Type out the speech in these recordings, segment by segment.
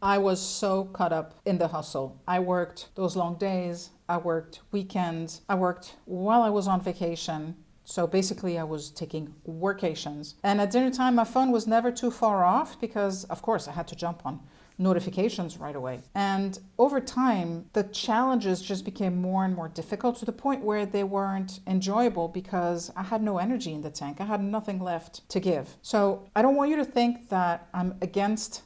I was so caught up in the hustle. I worked those long days. I worked weekends. I worked while I was on vacation. So basically I was taking workations. And at dinner time, my phone was never too far off because, of course, I had to jump on notifications right away. And over time, the challenges just became more and more difficult to the point where they weren't enjoyable because I had no energy in the tank. I had nothing left to give. So I don't want you to think that I'm against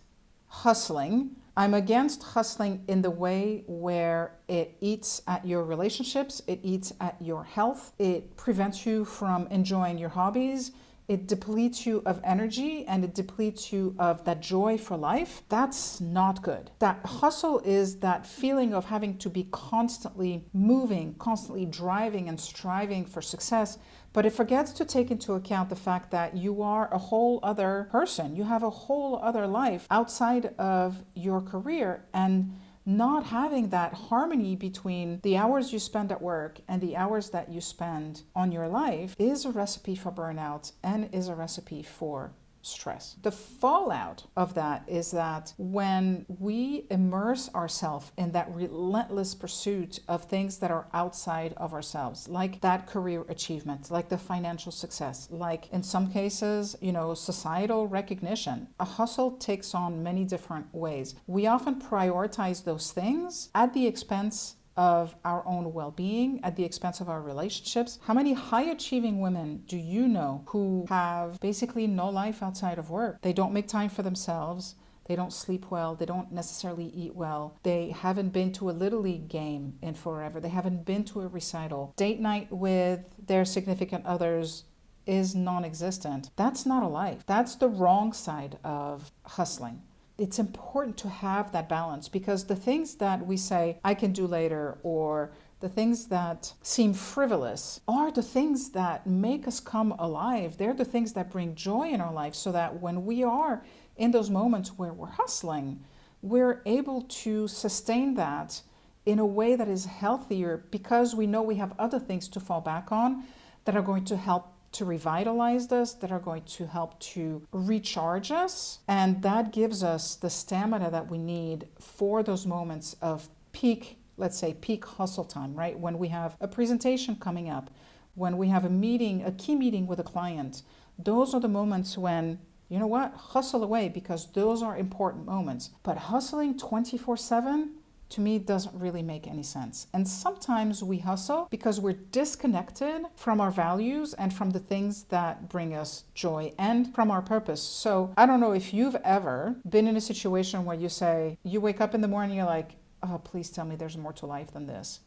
hustling. I'm against hustling in the way where it eats at your relationships, it eats at your health, it prevents you from enjoying your hobbies, it depletes you of energy, and it depletes you of that joy for life. That's not good. That hustle is that feeling of having to be constantly moving, constantly driving and striving for success. But it forgets to take into account the fact that you are a whole other person. You have a whole other life outside of your career, and not having that harmony between the hours you spend at work and the hours that you spend on your life is a recipe for burnout and is a recipe for stress. The fallout of that is that when we immerse ourselves in that relentless pursuit of things that are outside of ourselves, like that career achievement, like the financial success, like in some cases, societal recognition, a hustle takes on many different ways. We often prioritize those things at the expense of our own well-being, at the expense of our relationships. How many high-achieving women do you know who have basically no life outside of work? They don't make time for themselves. They don't sleep well. They don't necessarily eat well. They haven't been to a Little League game in forever. They haven't been to a recital. Date night with their significant others is non-existent. That's not a life. That's the wrong side of hustling. It's important to have that balance, because the things that we say, I can do later, or the things that seem frivolous are the things that make us come alive. They're the things that bring joy in our life, so that when we are in those moments where we're hustling, we're able to sustain that in a way that is healthier, because we know we have other things to fall back on that are going to help to revitalize us, that are going to help to recharge us. And that gives us the stamina that we need for those moments of peak, let's say peak hustle time, right? When we have a presentation coming up, when we have a meeting, a key meeting with a client, those are the moments when, you know what, hustle away, because those are important moments. But hustling 24/7, to me, doesn't really make any sense. And sometimes we hustle because we're disconnected from our values and from the things that bring us joy and from our purpose. So I don't know if you've ever been in a situation where you say, you wake up in the morning, you're like, oh, please tell me there's more to life than this.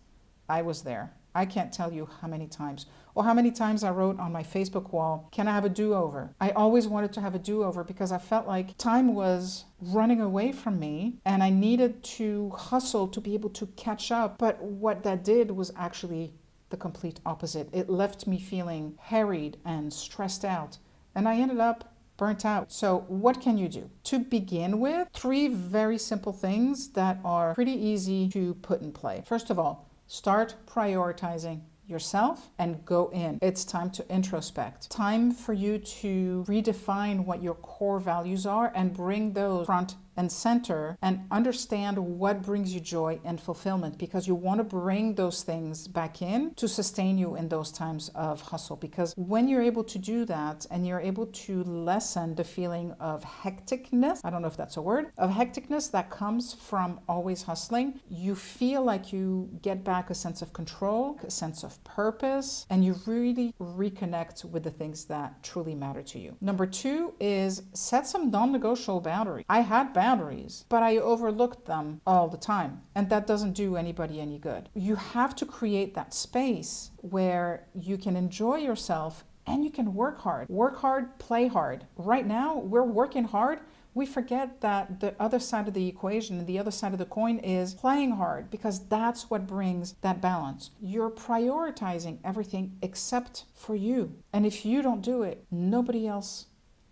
I was there. I can't tell you how many times. Or how many times I wrote on my Facebook wall, can I have a do-over? I always wanted to have a do-over because I felt like time was running away from me and I needed to hustle to be able to catch up. But what that did was actually the complete opposite. It left me feeling harried and stressed out, and I ended up burnt out. So what can you do? To begin with, 3 very simple things that are pretty easy to put in play. First of all, start prioritizing yourself and go in. It's time to introspect. Time for you to redefine what your core values are and bring those front and center, and understand what brings you joy and fulfillment, because you want to bring those things back in to sustain you in those times of hustle. Because when you're able to do that and you're able to lessen the feeling of hecticness, I don't know if that's a word, of hecticness that comes from always hustling, you feel like you get back a sense of control, a sense of purpose, and you really reconnect with the things that truly matter to you. Number 2 is set some non-negotiable boundaries. I had boundaries, but I overlooked them all the time, and that doesn't do anybody any good. You have to create that space where you can enjoy yourself and you can work hard. Work hard, play hard. Right now, we're working hard. We forget that the other side of the equation and the other side of the coin is playing hard, because that's what brings that balance. You're prioritizing everything except for you. And if you don't do it, nobody else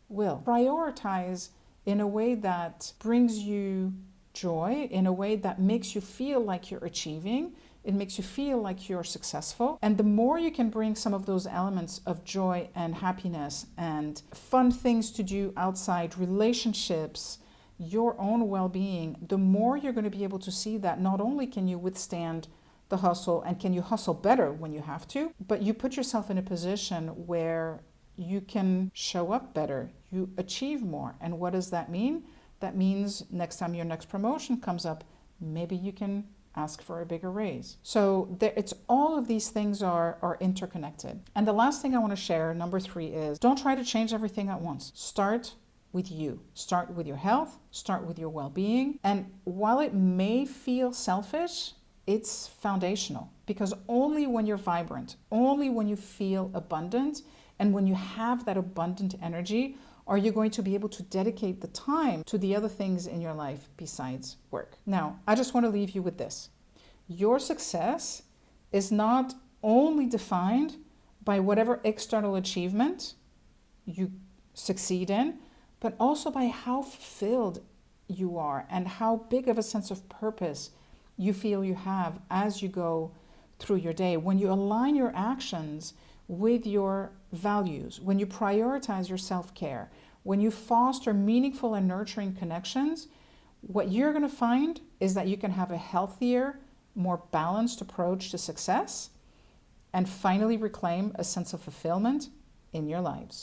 will. Prioritize in a way that brings you joy, in a way that makes you feel like you're achieving. It makes you feel like you're successful. And the more you can bring some of those elements of joy and happiness and fun things to do outside, relationships, your own well-being, the more you're going to be able to see that not only can you withstand the hustle and can you hustle better when you have to, but you put yourself in a position where you can show up better, you achieve more. And what does that mean? That means next time your next promotion comes up, maybe you can ask for a bigger raise. So it's all of these things are interconnected. And the last thing I want to share, number 3, is don't try to change everything at once. Start with you. Start with your health, start with your well-being. And while it may feel selfish, it's foundational, because only when you're vibrant, only when you feel abundant, and when you have that abundant energy, are you going to be able to dedicate the time to the other things in your life besides work. Now, I just want to leave you with this. Your success is not only defined by whatever external achievement you succeed in, but also by how fulfilled you are and how big of a sense of purpose you feel you have as you go through your day. When you align your actions with your values, when you prioritize your self-care, when you foster meaningful and nurturing connections, what you're going to find is that you can have a healthier, more balanced approach to success and finally reclaim a sense of fulfillment in your lives.